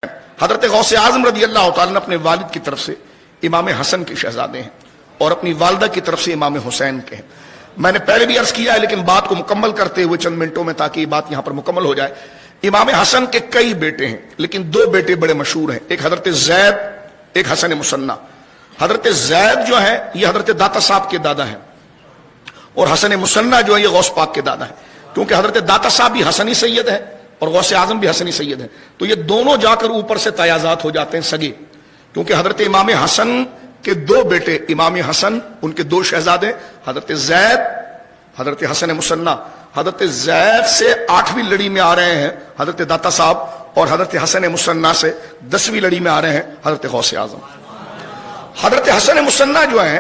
حضرت غوث اعظم رضی اللہ تعالیٰ اپنے والد کی طرف سے امام حسن کے شہزادے ہیں اور اپنی والدہ کی طرف سے امام حسین کے ہیں. میں نے پہلے بھی عرض کیا ہے لیکن بات کو مکمل کرتے ہوئے چند منٹوں میں تاکہ یہ بات یہاں پر مکمل ہو جائے. امام حسن کے کئی بیٹے ہیں لیکن دو بیٹے بڑے مشہور ہیں, ایک حضرت زید, ایک حسن مصنع. حضرت زید جو ہے یہ حضرت داتا صاحب کے دادا ہیں اور حسن مصنع جو ہے یہ غوث پاک کے دادا ہیں, کیونکہ حضرت داتا صاحب بھی حسنی سید ہے اور غوث اعظم بھی حسنی سید ہیں, تو یہ دونوں جا کر اوپر سے تیازات ہو جاتے ہیں سگے, کیونکہ حضرت امام حسن کے دو بیٹے امام حسن ان کے دو شہزادے حضرت زید, حضرت حسن مصنع. حضرت زید سے 8ویں لڑی میں آ رہے ہیں حضرت داتا صاحب اور حضرت حسن مصنع سے 10ویں لڑی میں آ رہے ہیں حضرت غوث اعظم. حضرت حسن مصنع جو ہیں,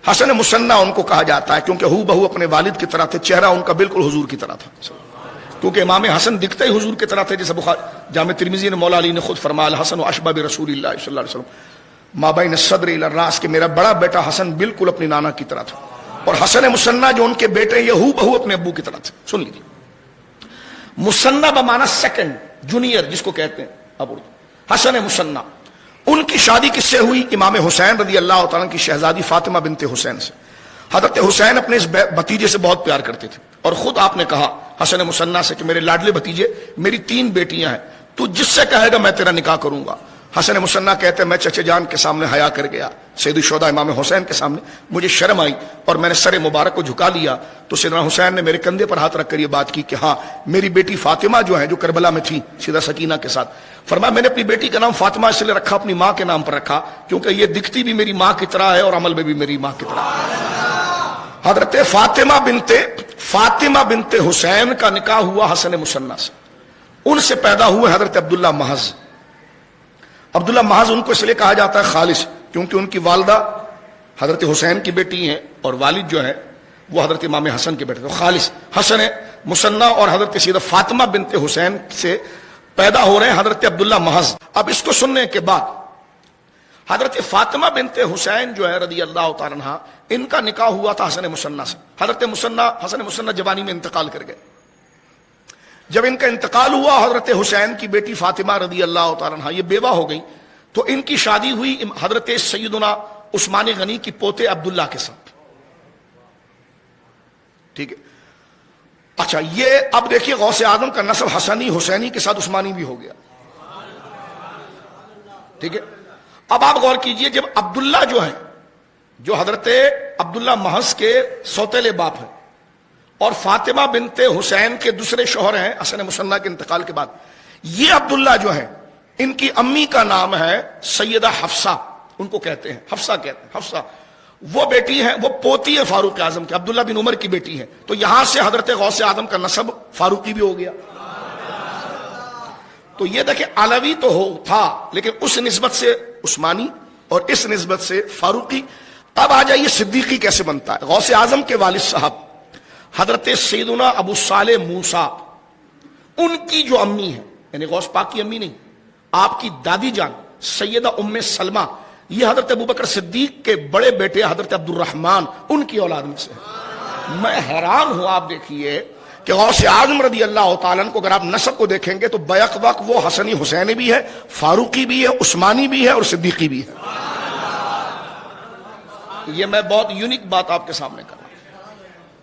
حسن مصنع ان کو کہا جاتا ہے کیونکہ ہو بہو اپنے والد کی طرح تھے, چہرہ ان کا بالکل حضور کی طرح تھا, کیونکہ امام حسن دکھتے ہی حضور کی طرح تھے. جیسے جامع ترمذی نے مولا علی نے خود فرمایا الحسن اشبہ برسول اللہ صلی اللہ علیہ وسلم ما بین الصدر الی الراس, کہ میرا بڑا بیٹا حسن بالکل اپنی نانا کی طرح تھا. اور حسن مصنع جو ان کے بیٹے یہ ہو بہو اپنے ابو کی طرح تھے. سن لیجیے, مصنع بمعنی سیکنڈ, جونیئر جس کو کہتے ہیں اب اردو. حسن مصنع ان کی شادی کس سے ہوئی؟ امام حسین رضی اللہ تعالیٰ کی شہزادی فاطمہ بنت حسین سے. حضرت حسین اپنے اس بھتیجے سے بہت پیار کرتے تھے اور خود آپ نے کہا حسن مصنع سے کہ میرے لاڈلے بھتیجے, میری 3 بیٹیاں ہیں, تو جس سے کہے گا میں تیرا نکاح کروں گا. حسن مصنع کہتے ہیں میں چچے جان کے سامنے حیا کر گیا, سید الشہداء امام حسین کے سامنے مجھے شرم آئی اور میں نے سر مبارک کو جھکا لیا, تو سیدنا حسین نے میرے کندھے پر ہاتھ رکھ کر یہ بات کی کہ ہاں میری بیٹی فاطمہ جو ہے جو کربلا میں تھی سیدہ سکینہ کے ساتھ, فرمایا میں نے اپنی بیٹی کا نام فاطمہ اس لیے رکھا اپنی ماں کے نام پر رکھا کیونکہ یہ دکھتی بھی میری ماں کی طرح ہے اور عمل میں بھی میری ماں کی طرح ہے. حضرت فاطمہ بنت حسین کا نکاح ہوا حسن مصنع سے, ان سے پیدا ہوئے حضرت عبداللہ محض. عبداللہ محض ان کو اس لیے کہا جاتا ہے خالص کیونکہ ان کی والدہ حضرت حسین کی بیٹی ہیں اور والد جو ہے وہ حضرت امام حسن کے بیٹے. تو خالص حسن مصنع اور حضرت سیدہ فاطمہ بنت حسین سے پیدا ہو رہے ہیں حضرت عبداللہ محض. اب اس کو سننے کے بعد حضرت فاطمہ بنت حسین جو ہے رضی اللہ تعالیٰ عنہ, ان کا نکاح ہوا تھا حسن مصنع سے. حضرت حسن مصنع جوانی میں انتقال کر گئے. جب ان کا انتقال ہوا حضرت حسین کی بیٹی فاطمہ رضی اللہ تعالیٰ عنہ یہ بیوہ ہو گئی, تو ان کی شادی ہوئی حضرت سیدنا عثمان غنی کی پوتے عبداللہ کے ساتھ. ٹھیک ہے, اچھا یہ اب دیکھیے غوث اعظم کا نسب حسنی حسینی کے ساتھ عثمانی بھی ہو گیا. ٹھیک ہے, اب آپ غور کیجئے جب عبداللہ جو ہے جو حضرت عبداللہ محض کے سوتیلے باپ ہیں اور فاطمہ بنت حسین کے دوسرے شوہر ہیں حسن مصنع کے انتقال کے بعد, یہ عبداللہ جو ہیں ان کی امی کا نام ہے سیدہ حفصہ, ان کو کہتے ہیں حفصہ کہتے ہیں. حفصہ وہ بیٹی ہیں, وہ پوتی ہے فاروق اعظم کے, عبداللہ بن عمر کی بیٹی ہے. تو یہاں سے حضرت غوث اعظم کا نسب فاروقی بھی ہو گیا. تو یہ دیکھیں علوی تو تھا لیکن اس نسبت سے عثمانی اور اس نسبت سے فاروقی. اب آ جائیے صدیقی کیسے بنتا ہے. غوث اعظم کے والد صاحب حضرت سیدنا ابو صالح موسیٰ, ان کی جو امی ہے یعنی غوث پاک کی امی نہیں, آپ کی دادی جان سیدہ ام سلمہ, یہ حضرت ابوبکر صدیق کے بڑے بیٹے حضرت عبد الرحمن ان کی اولاد میں سے. میں حیران ہوں, آپ دیکھیے کہ غوث اعظم رضی اللہ تعالیٰ کو اگر آپ نسب کو دیکھیں گے تو بیک وقت وہ حسنی حسینی بھی ہے, فاروقی بھی ہے, عثمانی بھی ہے اور صدیقی بھی ہے. یہ میں بہت یونیک بات آپ کے سامنے کر رہا ہوں.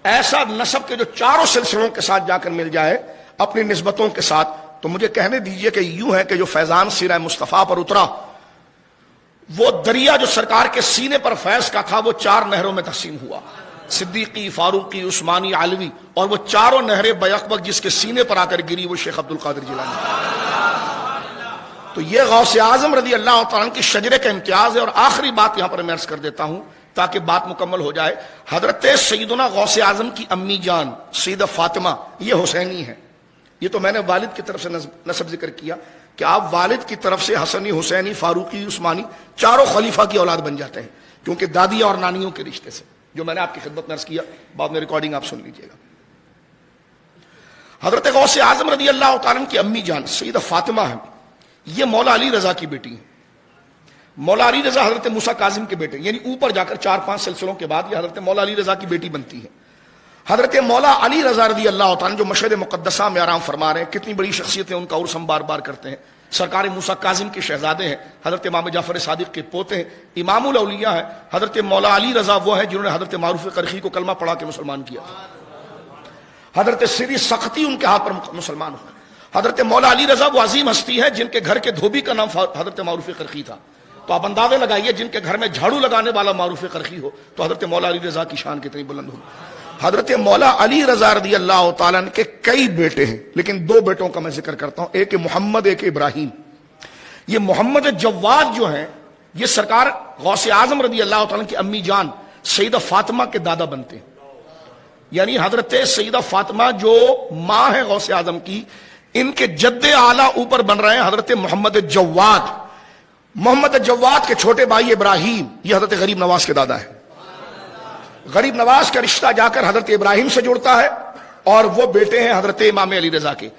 ایسا نسب کے جو چاروں سلسلوں کے ساتھ جا کر مل جائے اپنی نسبتوں کے ساتھ, تو مجھے کہنے دیجئے کہ یوں ہے کہ جو فیضان سیرہ مصطفیٰ پر اترا وہ دریا جو سرکار کے سینے پر فیض کا تھا وہ 4 نہروں میں تقسیم ہوا, صدیقی, فاروقی, عثمانی, علوی, اور وہ چاروں نہریں بیک وقت جس کے سینے پر آ کر گری وہ شیخ عبد القادر جیلانی. تو یہ غوث اعظم رضی اللہ تعالیٰ کی شجرے کا امتیاز ہے. اور آخری بات یہاں پر میں عرض کر دیتا ہوں تاکہ بات مکمل ہو جائے. حضرت سیدنا غوث اعظم کی امی جان سیدہ فاطمہ یہ حسینی ہے. یہ تو میں نے والد کی طرف سے نسب ذکر کیا کہ آپ والد کی طرف سے حسنی, حسینی, فاروقی, عثمانی چاروں خلیفہ کی اولاد بن جاتے ہیں کیونکہ دادیاں اور نانیوں کے رشتے سے, جو میں نے آپ کی خدمت میں عرض کیا. بعد میں ریکارڈنگ آپ سن لیجئے گا. حضرت غوث اعظم رضی اللہ تعالیٰ کی امی جان سیدہ فاطمہ ہیں, یہ مولا علی رضا کی بیٹی ہیں. مولا علی رضا حضرت موسیٰ کاظم کے بیٹے, یعنی اوپر جا کر 4-5 سلسلوں کے بعد یہ حضرت مولا علی رضا کی بیٹی بنتی ہے. حضرت مولا علی رضا رضی اللہ تعالیٰ جو مشہد مقدسہ میں آرام فرما رہے ہیں, کتنی بڑی شخصیت ہے, ان کا عرس ہم بار بار کرتے ہیں. سرکار موسیٰ کاظم کے شہزادے ہیں، حضرت امام جعفر صادق کے پوتے ہیں، امام الاولیاء ہیں، حضرت مولا علی رضا وہ ہیں جنہوں نے حضرت معروف قرخی کو کلمہ پڑھا کے مسلمان کیا، حضرت سری سختی ان کے ہاتھ پر مسلمان ہوئے، حضرت مولا علی رضا وہ عظیم ہستی ہے جن کے گھر کے دھوبی کا نام حضرت معروف قرخی تھا، تو آپ اندازے لگائیے جن کے گھر میں جھاڑو لگانے والا معروف قرخی ہو تو حضرت مولا علی رضا کی شان کتنی بلند ہو۔ حضرت مولا علی رضا رضی اللہ تعالیٰ عنہ کے کئی بیٹے ہیں، لیکن دو بیٹوں کا میں ذکر کرتا ہوں، ایک محمد، ایک ابراہیم۔ یہ محمد جواد جو ہیں یہ سرکار غوث اعظم رضی اللہ تعالیٰ کی امی جان سیدہ فاطمہ کے دادا بنتے ہیں، یعنی حضرت سیدہ فاطمہ جو ماں ہے غوث اعظم کی، ان کے جد اعلیٰ اوپر بن رہے ہیں حضرت محمد جواد۔ محمد جواد کے چھوٹے بھائی ابراہیم یہ حضرت غریب نواز کے دادا ہے، غریب نواز کا رشتہ جا کر حضرت ابراہیم سے جڑتا ہے اور وہ بیٹے ہیں حضرت امام علی رضا کے۔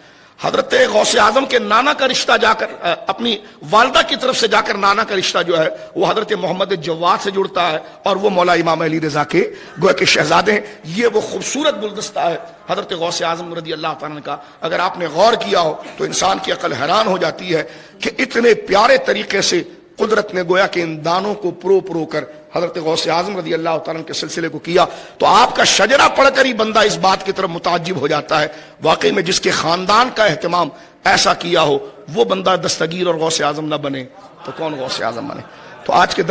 حضرت غوث اعظم کے نانا کا رشتہ جا کر اپنی والدہ کی طرف سے جا کر نانا کا رشتہ جو ہے وہ حضرت محمد جواد سے جڑتا ہے اور وہ مولا امام علی رضا کے گویا کے شہزادے ہیں۔ یہ وہ خوبصورت گلدستہ ہے حضرت غوث اعظم رضی اللہ تعالیٰ کا، اگر آپ نے غور کیا ہو تو انسان کی عقل حیران ہو جاتی ہے کہ اتنے پیارے طریقے سے قدرت نے گویا کہ ان دانوں کو پرو کر حضرت غوث اعظم رضی اللہ تعالیٰ کے سلسلے کو کیا، تو آپ کا شجرہ پڑھ کر ہی بندہ اس بات کی طرف متعجب ہو جاتا ہے، واقعی میں جس کے خاندان کا اہتمام ایسا کیا ہو وہ بندہ دستگیر اور غوث اعظم نہ بنے تو کون غوث اعظم بنے۔ تو آج کے